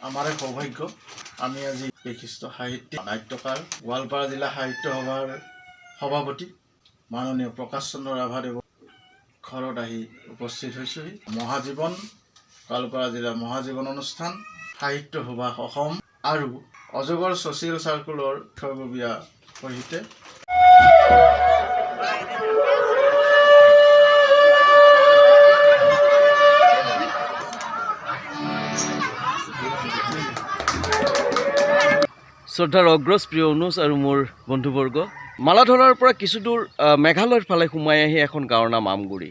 আমাৰে সৌভাগ্য আমি আজি বিশিষ্ট সাহিত্যিক নাট্যকাৰ গোৱালপাৰা জিলা সাহিত্য সভাৰ সভাপতি মাননীয় প্ৰকাশ চন্দ্ৰ ৰাভাদেৱৰ ঘৰত আহি উপস্থিত হৈছোহি। মহাজীৱন গোৱালপাৰা জিলা মহাজীৱন অনুষ্ঠান সাহিত্য সভা অসম আৰু অজগৰ ছ'চিয়েল চাৰ্কুলৰ সৰ্ববীয়া সহিতে শ্ৰদ্ধাৰ অগ্ৰজ প্ৰিয় অনুজ আৰু মোৰ বন্ধুবৰ্গ, মালাধৰাৰ পৰা কিছু দূৰ মেঘালয়ৰ ফালে সোমাই আহি এখন গাঁৱৰ নাম আমগুৰি।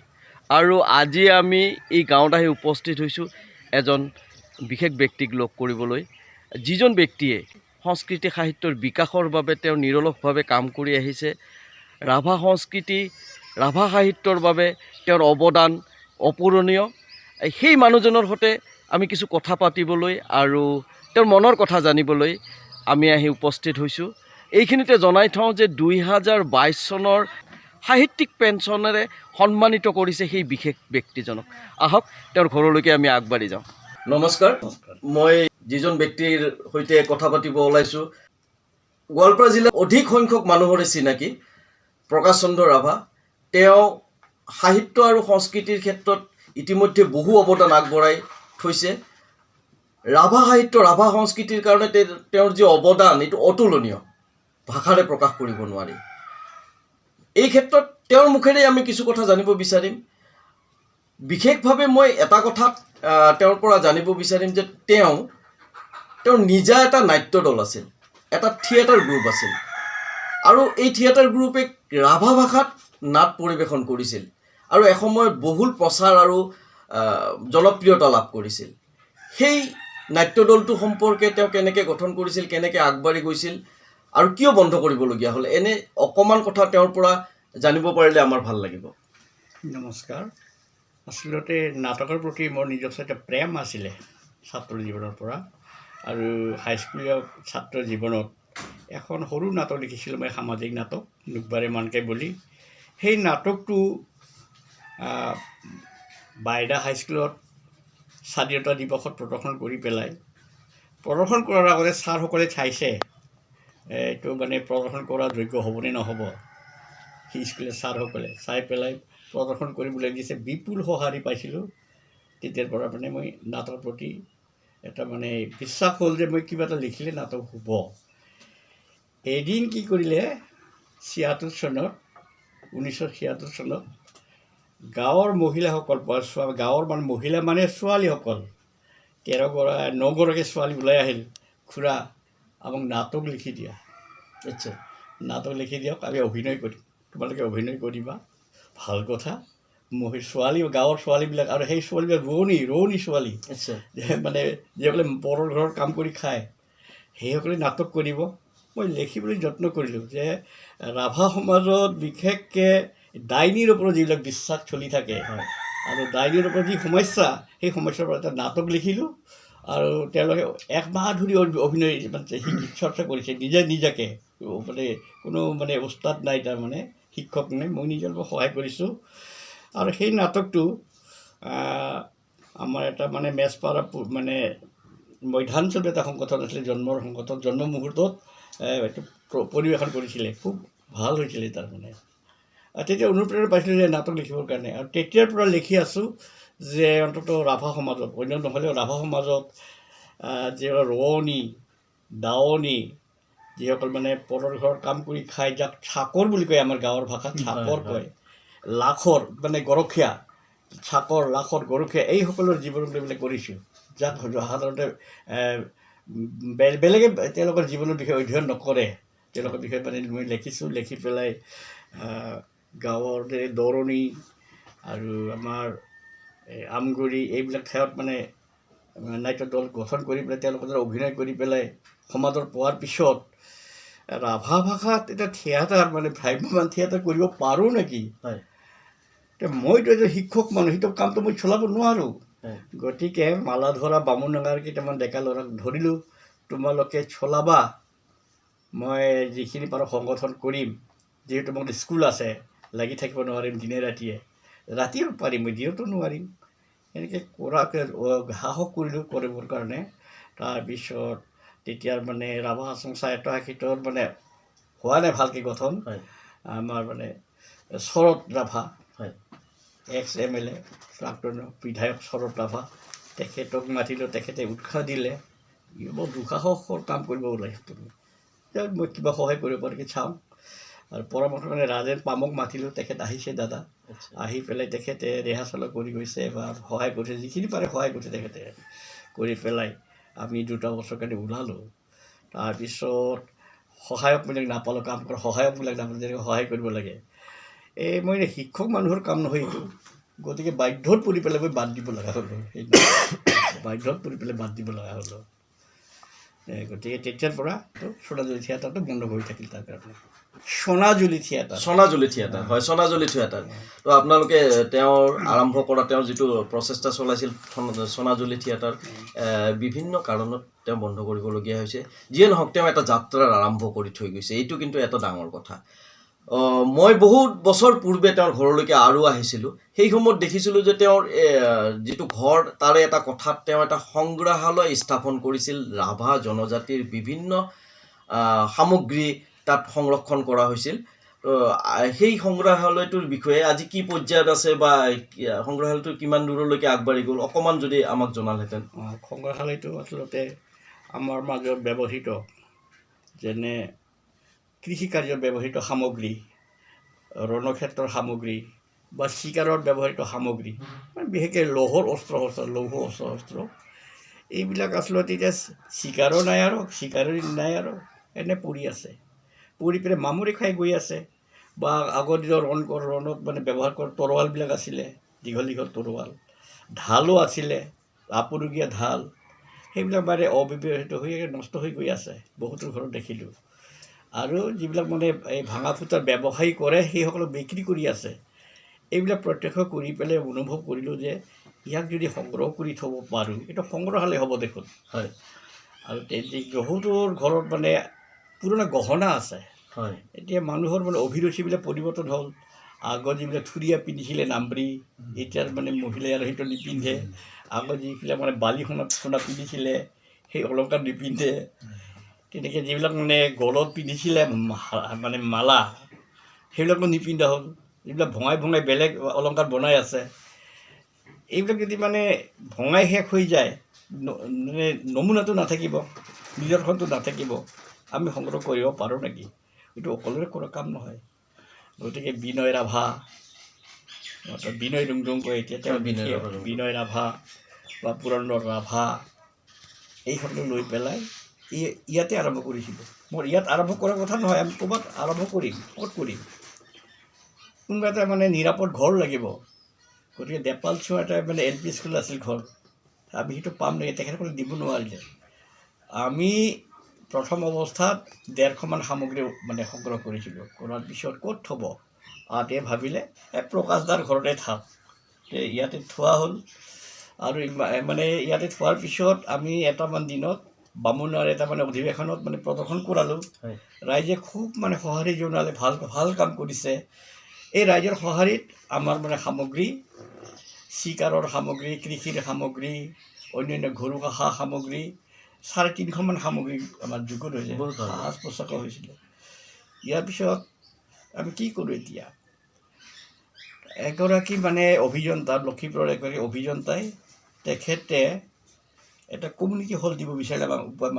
আৰু আজি আমি এই গাঁৱত আহি উপস্থিত হৈছোঁ এজন বিশেষ ব্যক্তিক লগ কৰিবলৈ, যিজন ব্যক্তিয়ে সংস্কৃতি সাহিত্যৰ বিকাশৰ বাবে তেওঁ নিৰলসভাৱে কাম কৰি আহিছে। ৰাভা সংস্কৃতি ৰাভা সাহিত্যৰ বাবে তেওঁৰ অৱদান অপূৰণীয়। সেই মানুহজনৰ সৈতে আমি কিছু কথা পাতিবলৈ আৰু তেওঁৰ মনৰ কথা জানিবলৈ আমি আহি উপস্থিত হৈছোঁ। এইখিনিতে জনাই থওঁ যে 2022 চনৰ সাহিত্যিক পেঞ্চনেৰে সন্মানিত কৰিছে সেই বিশেষ ব্যক্তিজনক। আহক তেওঁৰ ঘৰলৈকে আমি আগবাঢ়ি যাওঁ। নমস্কাৰ। মই যিজন ব্যক্তিৰ সৈতে কথা পাতিব ওলাইছোঁ, গোৱালপাৰা জিলাত অধিক সংখ্যক মানুহৰে চিনাকি প্ৰকাশ চন্দ্ৰ ৰাভা। তেওঁ সাহিত্য আৰু সংস্কৃতিৰ ক্ষেত্ৰত ইতিমধ্যে বহু অৱদান আগবঢ়াই থৈছে। ৰাভা সাহিত্য ৰাভা সংস্কৃতিৰ কাৰণে তেওঁৰ যি অৱদান এইটো অতুলনীয়, ভাষাৰে প্ৰকাশ কৰিব নোৱাৰি। এই ক্ষেত্ৰত তেওঁৰ মুখেৰে আমি কিছু কথা জানিব বিচাৰিম। বিশেষভাৱে মই এটা কথাত তেওঁৰ পৰা জানিব বিচাৰিম যে তেওঁৰ নিজা এটা নাট্য দল আছিল, এটা থিয়েটাৰ গ্ৰুপ আছিল, আৰু এই থিয়েটাৰ গ্ৰুপে ৰাভা ভাষাত নাট পৰিৱেশন কৰিছিল আৰু এসময়ত বহুল প্ৰচাৰ আৰু জনপ্ৰিয়তা লাভ কৰিছিল। সেই নাট্য দলটো সম্পৰ্কে তেওঁ কেনেকৈ গঠন কৰিছিল, কেনেকৈ আগবাঢ়ি গৈছিল আৰু কিয় বন্ধ কৰিবলগীয়া হ'ল, এনে অকণমান কথা তেওঁৰ পৰা জানিব পাৰিলে আমাৰ ভাল লাগিব। নমস্কাৰ। আচলতে নাটকৰ প্ৰতি মোৰ নিজস্ব এটা প্ৰেম আছিলে ছাত্ৰ জীৱনৰ পৰা, আৰু হাইস্কুলীয়া ছাত্ৰ জীৱনত এখন সৰু নাটক লিখিছিলোঁ মই, সামাজিক নাটক নুকবাৰে মানকে বুলি। সেই নাটকটো বাইদা হাইস্কুলত স্বাধীনতা দিৱসত প্ৰদৰ্শন কৰি পেলাই, প্ৰদৰ্শন কৰাৰ আগতে ছাৰসকলে চাইছে এইটো মানে প্ৰদৰ্শন কৰা যোগ্য হ'বনে নহ'ব। সেই স্কুলীয়া ছাৰসকলে চাই পেলাই প্ৰদৰ্শন কৰিবলৈ দিছে। বিপুল সঁহাৰি পাইছিলোঁ। তেতিয়াৰ পৰা মানে মই নাটকৰ প্ৰতি এটা মানে বিশ্বাস হ'ল যে মই কিবা এটা লিখিলে নাটক হ'ব। এদিন কি কৰিলে, 1976 চনত গাঁৱৰ মহিলাসকল, গাঁৱৰ মহিলা মানে ছোৱালীসকল 9গৰাকী ছোৱালী ওলাই আহিল, খুৰা আমাক নাটক লিখি দিয়া। আচ্ছা, নাটক লিখি দিয়ক, আমি অভিনয় কৰিম, তোমালোকে অভিনয় কৰিবা, ভাল কথা। ছোৱালী, গাঁৱৰ ছোৱালীবিলাক, আৰু সেই ছোৱালীবিলাক ৰোৱনী ছোৱালী, মানে যিসকলে পৰৰ ঘৰত কাম কৰি খায়, সেইসকলে নাটক কৰিব। মই লিখিবলৈ যত্ন কৰিলোঁ যে ৰাভা সমাজত বিশেষকৈ ডাইনীৰ ওপৰত যিবিলাক বিশ্বাস চলি থাকে আৰু ডাইনীৰ ওপৰত যি সমস্যা, সেই সমস্যাৰ পৰা এটা নাটক লিখিলোঁ। আৰু তেওঁলোকে 1 মাহ ধৰি অভিনয় মানে চৰ্চা কৰিছে নিজাকে, মানে কোনো মানে উস্তাদ নাই, তাৰমানে শিক্ষক নাই, মই নিজে অলপ সহায় কৰিছোঁ। আৰু সেই নাটকটো আমাৰ এটা মানে মেজপাৰা মানে মধ্যাঞ্চল এটা সংগঠন আছিলে, জন্ম মুহূৰ্তত এইটো পৰিৱেশন কৰিছিলে, খুব ভাল হৈছিলে তাৰমানে। তেতিয়া অনুপ্ৰেৰণা পাইছিলোঁ যে নাটক লিখিবৰ কাৰণে, আৰু তেতিয়াৰ পৰা লিখি আছোঁ যে অন্ততঃ ৰাভা সমাজত, অন্য নহ'লেও ৰাভা সমাজত যিসকল ৰোৱনী দাৱনী, যিসকল মানে পৰৰ ঘৰত কাম কৰি খায়, যাক চাকৰ বুলি কয়, আমাৰ গাঁৱৰ ভাষাত চাকৰ কয়, লাখৰ মানে গৰখীয়া, চাকৰ লাখৰ গৰখীয়া, এইসকলৰ জীৱনক লৈ পেলাই কৰিছোঁ, যাক সাধাৰণতে বেলেগে তেওঁলোকৰ জীৱনৰ বিষয়ে অধ্যয়ন নকৰে, তেওঁলোকৰ বিষয়ে মানে মই লিখিছোঁ। লিখি পেলাই গাঁৱৰ দৰণি আৰু আমাৰ আমগুৰি এইবিলাক ঠাইত মানে নাট্য দল গঠন কৰি পেলাই তেওঁলোকৰ অভিনয় কৰি পেলাই সমাজৰ পোৱাৰ পিছত ৰাভা ভাষাত এটা থিয়েটাৰ, মানে ভ্ৰাম্যমান থিয়েটাৰ কৰিব পাৰোঁ নেকি। মইতো এজন শিক্ষক মানুহ, সেইটো কামটো মই চলাব নোৱাৰোঁ। গতিকে মালাধৰা বামুণডাঙাৰ কেইটামান ডেকা ল'ৰাক ধৰিলোঁ, তোমালোকে চলাবা, মই যিখিনি পাৰোঁ সংগঠন কৰিম, যিহেতু মোৰ স্কুল আছে, লাগি থাকিব নোৱাৰিম দিনে ৰাতিয়ে, ৰাতিও পাৰিম, মই দিনতো নোৱাৰিম। এনেকৈ সাহস কৰিলোঁ কৰিবৰ কাৰণে। তাৰপিছত তেতিয়াৰ মানে ৰাভা হাছং স্বায়ত্তশাসিতৰ মানে হোৱা নাই ভালকৈ গঠন। হয় আমাৰ মানে শৰৎ ৰাভা হয় ex-MLA প্ৰাক্তন বিধায়ক শৰৎ ৰাভা, তেখেতক মাতিলোঁ, তেখেতে উৎসাহ দিলে, বৰ দুঃসাহসৰ কাম কৰিব ওলাইছে তুমি, মই কিবা সহায় কৰিব পাৰোঁ কি চাওঁ। আৰু পৰামৰ্শ মানে ৰাজেন পামক মাতিলোঁ, তেখেত আহিছে দাদা, আহি পেলাই তেখেতে ৰিহাৰ্চেলো কৰি গৈছে বা সহায় কৰিছে, যিখিনি পাৰে সহায় কৰিছে তেখেতে কৰি পেলাই আমি 2 বছৰ কাৰণে ওলালোঁ। তাৰপিছত সহায়কবিলাক নাপালোঁ, কাম কৰা সহায়কবিলাক নাপালোঁ, যেনেকৈ সহায় কৰিব লাগে। মই শিক্ষক মানুহৰ কাম নহয় এইটো, গতিকে বাধ্যত পৰি পেলাই মই বাদ দিব লগা হ'লোঁ, বাধ্যত পৰি পেলাই বাদ দিব লগা হ'লোঁ। গতিকে তেতিয়াৰ পৰা সোণাজুলি থিয়েটাৰটো বন্ধ কৰি থাকিল। তাৰ কাৰণে সোণাজুলি থিয়েটাৰ হয়, সোণাজুলি থিয়েটাৰ। তো আপোনালোকে তেওঁৰ আৰম্ভ কৰা তেওঁৰ যিটো প্ৰচেষ্টা চলাইছিল সোণাজুলি থিয়েটাৰ, বিভিন্ন কাৰণত তেওঁ বন্ধ কৰিবলগীয়া হৈছে। যিয়ে নহওক তেওঁ এটা যাত্ৰাৰ আৰম্ভ কৰি থৈ গৈছে, এইটো কিন্তু এটা ডাঙৰ কথা। মই বহুত বছৰ পূৰ্বে তেওঁৰ ঘৰলৈকে আৰু আহিছিলোঁ। সেই সময়ত দেখিছিলোঁ যে তেওঁৰ যিটো ঘৰ তাৰে এটা কোঠাত তেওঁ এটা সংগ্ৰহালয় স্থাপন কৰিছিল। ৰাভা জনজাতিৰ বিভিন্ন সামগ্ৰী তাত সংৰক্ষণ কৰা হৈছিল। সেই সংগ্ৰহালয়টোৰ বিষয়ে আজি কি পৰ্যায়ত আছে বা সংগ্ৰহালয়টো কিমান দূৰলৈকে আগবাঢ়ি গ'ল, অকণমান যদি আমাক জনালহেঁতেন। সংগ্ৰহালয়টো আচলতে আমাৰ মাজত ব্যৱহৃত যেনে কৃষিকাৰ্যত ব্যৱহৃত সামগ্ৰী, ৰণক্ষেত্ৰৰ সামগ্ৰী বা চিকাৰত ব্যৱহৃত সামগ্ৰী, মানে বিশেষকৈ লৌহৰ লৌহ অস্ত্ৰ এইবিলাক আচলতে এতিয়া চিকাৰো নাই আৰু চিকাৰী নাই আৰু এনে পৰি আছে, পৰি পেলাই মামুৰি খাই গৈ আছে। বা আগৰ দিনৰ ৰণত মানে ব্যৱহাৰ কৰা তৰোৱালবিলাক আছিলে, দীঘল দীঘল তৰোৱাল, ঢালো আছিলে, আপুৰুগীয়া ঢাল, সেইবিলাক মানে অব্যৱহৃত হৈ নষ্ট হৈ গৈ আছে, বহুতৰ ঘৰত দেখিলোঁ। আৰু যিবিলাক মানে এই ভাঙা ফুটাৰ ব্যৱসায়ী কৰে সেইসকলক বিক্ৰী কৰি আছে। এইবিলাক প্ৰত্যক্ষ কৰি পেলাই অনুভৱ কৰিলোঁ যে ইয়াক যদি সংগ্ৰহ কৰি থ'ব পাৰোঁ, এইটো সংগ্ৰহালয় হ'ব দেখোন। হয়। আৰু বহুতৰ ঘৰত মানে পুৰণা গহনা আছে। হয়। এতিয়া মানুহৰ মানে অভিৰুচিবিলাক পৰিৱৰ্তন হ'ল। আগত যিবিলাক থুৰীয়া পিন্ধিছিলে নাম্বৰী, এতিয়া মানে মহিলাই আৰু সেইটো নিপিন্ধে। আগত যিবিলাক মানে বালি সোণা পিন্ধিছিলে সেই অলংকাৰ নিপিন্ধে। তেনেকৈ যিবিলাক মানে গলত পিন্ধিছিলে মানে মালা, সেইবিলাকো নিপিন্ধা হ'ল। যিবিলাক ভঙাই ভঙাই বেলেগ অলংকাৰ বনাই আছে, এইবিলাক যদি মানে ভঙাই শেষ হৈ যায়, মানে নমুনাটো নাথাকিব, নিদৰ্শনটো নাথাকিব, আমি সংগ্ৰহ কৰিব পাৰোঁ নেকি? এইটো অকলৰে কৰা কাম নহয়। গতিকে বিনয় ৰাভা, বিনয় ডুংডুং কয় এতিয়া তেওঁ, বিনয় ৰাভা বা পুৰন্দৰ ৰাভা, এইসকলক লৈ পেলাই ইয়াতে আৰম্ভ কৰিছিলোঁ। মোৰ ইয়াত আৰম্ভ কৰাৰ কথা নহয়, আমি ক'ৰবাত আৰম্ভ কৰিম, ক'ত কৰিম, কোনোবা এটা মানে নিৰাপদ ঘৰ লাগিব। গতিকে দেপাল চোৱা এটা মানে LP স্কুল আছিল ঘৰ, আমি সেইটো পাম নেকি, তেখেতসকলে দিব নোৱাৰিলে। আমি প্ৰথম অৱস্থাত 150মান সামগ্ৰী মানে সংগ্ৰহ কৰিছিলোঁ। কৰাৰ পিছত ক'ত থ'ব, আতে ভাবিলে প্ৰকাশ দাৰ ঘৰতে থাক, ইয়াতে থোৱা হ'ল। আৰু মানে ইয়াতে থোৱাৰ পিছত আমি এটামান দিনত বামুণৰ এটা মানে অধিৱেশনত মানে প্ৰদৰ্শন কৰালোঁ। ৰাইজে খুব মানে সঁহাৰি জনালে, ভাল কাম কৰিছে। এই ৰাইজৰ সঁহাৰিত আমাৰ মানে সামগ্ৰী, চিকাৰৰ সামগ্ৰী, কৃষিৰ সামগ্ৰী, অন্যান্য ঘৰুৱা সা সামগ্ৰী 350মান সামগ্ৰী আমাৰ যুগত হৈছে, সাজ পোছাকো হৈছিলে। ইয়াৰ পিছত আমি কি কৰোঁ এতিয়া? এগৰাকী মানে অভিযন্তা, লক্ষীপুৰৰ এগৰাকী অভিযন্তাই তেখেতে এটা কমিউনিটি হল দিব বিচাৰিলে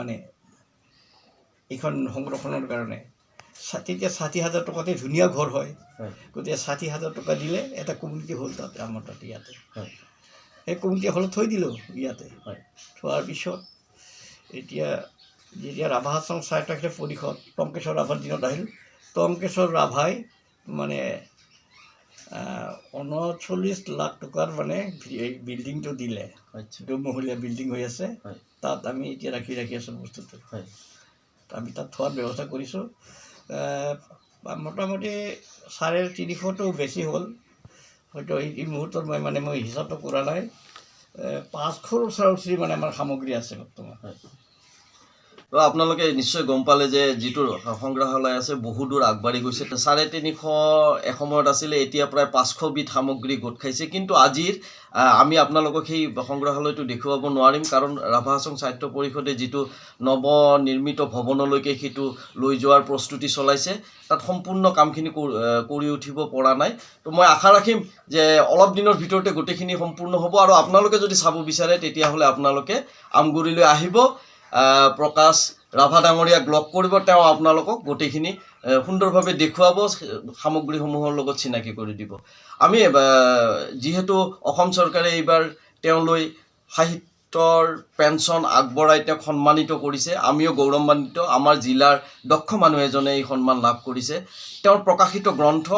মানে এইখন সংৰক্ষণৰ কাৰণে। তেতিয়া 60,000 টকাতে ধুনীয়া ঘৰ হয়। গতিকে 60,000 টকা দিলে এটা কমিউনিটি হল তাতে আমাৰ তাতে ইয়াতে। সেই কমিউনিটি হলত থৈ দিলোঁ ইয়াতে। থোৱাৰ পিছত এতিয়া যেতিয়া ৰাভা হাছং স্বায়ত্তশাসিত পৰিষদ টংকেশ্বৰ ৰাভাৰ দিনত আহিল, টংকেশ্বৰ ৰাভাই মানে 39 লাখ টকাৰ মানে বিল্ডিংটো দিলে। দুমহলীয়া বিল্ডিং হৈ আছে, তাত আমি এতিয়া ৰাখি আছোঁ বস্তুটো। আমি তাত থোৱাৰ ব্যৱস্থা কৰিছোঁ। মোটামুটি 350টো বেছি হ'ল, হয়তো এই মুহূৰ্তত মই হিচাপটো কৰা নাই। 500ৰ ওচৰা ওচৰি মানে আমাৰ সামগ্ৰী আছে বৰ্তমান। তো আপোনালোকে নিশ্চয় গম পালে যে যিটো সংগ্ৰহালয় আছে বহু দূৰ আগবাঢ়ি গৈছে 350 এসময়ত আছিলে এতিয়া প্ৰায় 500 বিধ সামগ্ৰী গোট খাইছে কিন্তু আজিৰ আমি আপোনালোকক সেই সংগ্ৰহালয়টো দেখুৱাব নোৱাৰিম কাৰণ ৰাভা হাছং সাহিত্য পৰিষদে যিটো নৱনিৰ্মিত ভৱনলৈকে সেইটো লৈ যোৱাৰ প্ৰস্তুতি চলাইছে তাত সম্পূৰ্ণ কামখিনি কৰি উঠিব পৰা নাই তো মই আশা ৰাখিম যে অলপ দিনৰ ভিতৰতে গোটেইখিনি সম্পূৰ্ণ হ'ব আৰু আপোনালোকে যদি চাব বিচাৰে তেতিয়াহ'লে আপোনালোকে আমগুৰিলৈ আহিব প্ৰকাশ ৰাভা ডাঙৰীয়াক লগ কৰিব তেওঁ আপোনালোকক গোটেইখিনি সুন্দৰভাৱে দেখুৱাব সামগ্ৰীসমূহৰ লগত চিনাকি কৰি দিব আমি যিহেতু অসম চৰকাৰে এইবাৰ তেওঁলৈ সাহিত্যৰ পেঞ্চন আগবঢ়াই তেওঁক সন্মানিত কৰিছে আমিও গৌৰৱান্বিত আমাৰ জিলাৰ দক্ষ মানুহ এজনে এই সন্মান লাভ কৰিছে তেওঁৰ প্ৰকাশিত গ্ৰন্থ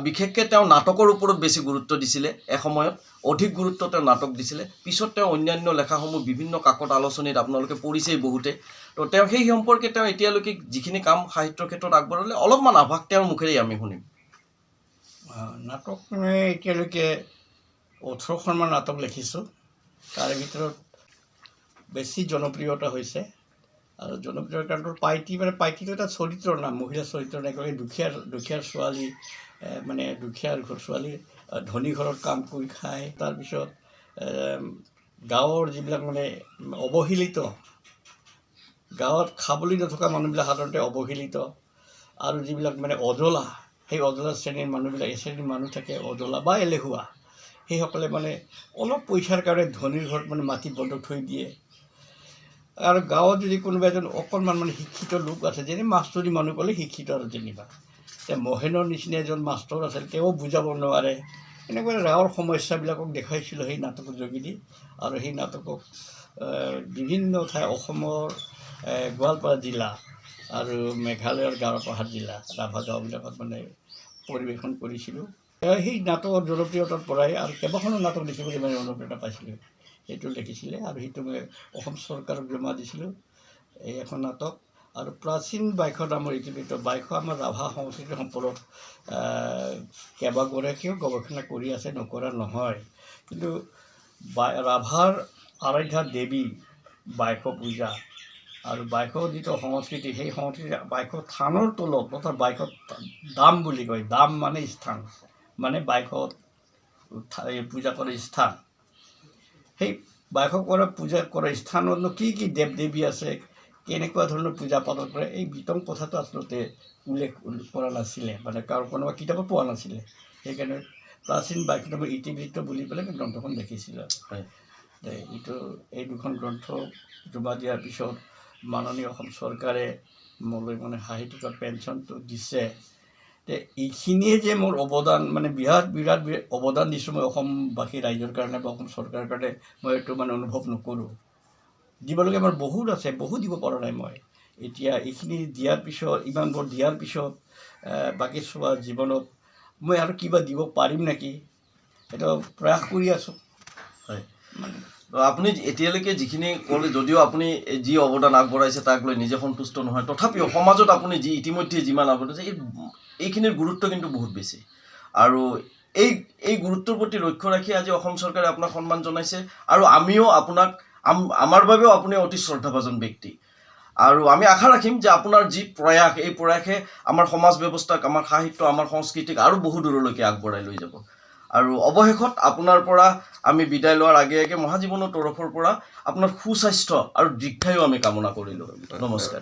বিশেষকৈ তেওঁ নাটকৰ ওপৰত বেছি গুৰুত্ব দিছিলে এসময়ত অধিক গুৰুত্ব তেওঁ নাটক দিছিলে পিছত তেওঁ অন্যান্য লেখাসমূহ বিভিন্ন কাকত আলোচনীত আপোনালোকে পঢ়িছেই বহুতে তো তেওঁ সেই সম্পৰ্কে তেওঁ এতিয়ালৈকে যিখিনি কাম সাহিত্যৰ ক্ষেত্ৰত আগবঢ়ালে অলপমান আভাস তেওঁৰ মুখেৰেই আমি শুনিম নাটক মানে এতিয়ালৈকে 18খনমান নাটক লিখিছোঁ তাৰে ভিতৰত বেছি জনপ্ৰিয়তা হৈছে আৰু জনপ্ৰিয়তাৰ কাৰণটো পাইটিটো এটা চৰিত্ৰৰ নাম মহিলা চৰিত্ৰৰ এগৰাকী দুখীয়া ছোৱালী মানে দুখীয়া ছোৱালী ধনী ঘৰত কাম কৰি খায় তাৰপিছত গাঁৱৰ যিবিলাক মানে অৱহেলিত গাঁৱত খাবলৈ নথকা মানুহবিলাক সাধাৰণতে অৱহেলিত আৰু যিবিলাক মানে অজলা সেই অজলা শ্ৰেণীৰ মানুহবিলাক এই শ্ৰেণীৰ মানুহ থাকে অজলা বা এলেহুৱা সেইসকলে মানে অলপ পইচাৰ কাৰণে ধনীৰ ঘৰত মানে মাটি বন্ধক থৈ দিয়ে আৰু গাঁৱত যদি কোনোবা এজন অকণমান মানে শিক্ষিত লোক আছে যেনে মাষ্টৰী মানুহ ক'লে শিক্ষিত আৰু যেনিবা মহেনৰ নিচিনা এজন মাষ্টৰ আছিল তেওঁ বুজাব নোৱাৰে এনেকৈ গাঁৱৰ সমস্যাবিলাকক দেখুৱাইছিলোঁ সেই নাটকৰ যোগেদি আৰু সেই নাটকক বিভিন্ন ঠাই অসমৰ গোৱালপাৰা জিলা আৰু মেঘালয়ৰ গাঁওপাহাৰ জিলা ৰাভা গাঁওবিলাকত মানে পৰিৱেশন কৰিছিলোঁ সেই নাটকৰ জনপ্ৰিয়তাৰ পৰাই আৰু কেইবাখনো নাটক লিখিবলৈ মানে অনুপ্ৰেৰণা পাইছিলোঁ সেইটো লিখিছিলে আৰু সেইটো মই অসম চৰকাৰক জমা দিছিলোঁ এই এখন নাটক আৰু প্ৰাচীন বাইশ নামৰ ইতিবৃত্ত বাইশ আমাৰ ৰাভা সংস্কৃতিৰ সম্পৰ্কত কেইবাগৰাকীও গৱেষণা কৰি আছে নকৰা নহয় কিন্তু ৰাভাৰ আৰাধ্যা দেৱী বাইশ পূজা আৰু বাইশৰ যিটো সংস্কৃতি সেই সংস্কৃতি বাইশ থানৰ তলত অৰ্থাৎ বাইশত দাম বুলি কয় দাম মানে স্থান মানে বাইশত পূজা কৰা স্থান সেই বাইশক পূজা কৰা স্থানতনো কি দেৱ দেৱী আছে কেনেকুৱা ধৰণৰ পূজা পাতল কৰে এই বিতং কথাটো আচলতে উল্লেখ কৰা নাছিলে মানে কোনোবা কিতাপত পোৱা নাছিলে সেইকাৰণে প্ৰাচীন বাইশ নম্বৰ ইতিবৃত্ত বুলি পেলাই গ্ৰন্থখন লিখিছিলোঁ এই দুখন গ্ৰন্থ জমা দিয়াৰ পিছত মাননীয় অসম চৰকাৰে মোলৈ মানে সাহিত্যিকৰ পেঞ্চনটো দিছে এইখিনিয়ে যে মোৰ অৱদান মানে বিৰাট অৱদান দিছোঁ মই অসমবাসী ৰাইজৰ কাৰণে বা অসম চৰকাৰৰ কাৰণে মই এইটো মানে অনুভৱ নকৰোঁ দিবলগীয়া আমাৰ বহুত আছে বহুত দিব পৰা নাই মই এতিয়া এইখিনি দিয়াৰ পিছত ইমানবোৰ দিয়াৰ পিছত বাকী চোৱা জীৱনত মই আৰু কিবা দিব পাৰিম নেকি সেইটো প্ৰয়াস কৰি আছোঁ হয় মানে আপুনি এতিয়ালৈকে যিখিনি ক'লে যদিও আপুনি যি অৱদান আগবঢ়াইছে তাক লৈ নিজে সন্তুষ্ট নহয় তথাপিও সমাজত আপুনি ইতিমধ্যে যিমান আগবঢ়াইছে এইখিনিৰ গুৰুত্ব কিন্তু বহুত বেছি আৰু এই গুৰুত্বৰ প্ৰতি লক্ষ্য ৰাখি আজি অসম চৰকাৰে আপোনাক সন্মান জনাইছে আৰু আমিও আপোনাক আমাৰ বাবেও আপুনি অতি শ্ৰদ্ধাভাজন ব্যক্তি আৰু আমি আশা ৰাখিম যে আপোনাৰ যি প্ৰয়াস এই প্ৰয়াসে আমাৰ সমাজ ব্যৱস্থাক আমাৰ সাহিত্য আমাৰ সংস্কৃতিক আৰু বহু দূৰলৈকে আগবঢ়াই লৈ যাব আৰু অৱশেষত আপোনাৰ পৰা আমি বিদায় লোৱাৰ আগে মহাজীৱনৰ তৰফৰ পৰা আপোনাৰ সুস্বাস্থ্য আৰু দীৰ্ঘায়ু আমি কামনা কৰিলোঁ নমস্কাৰ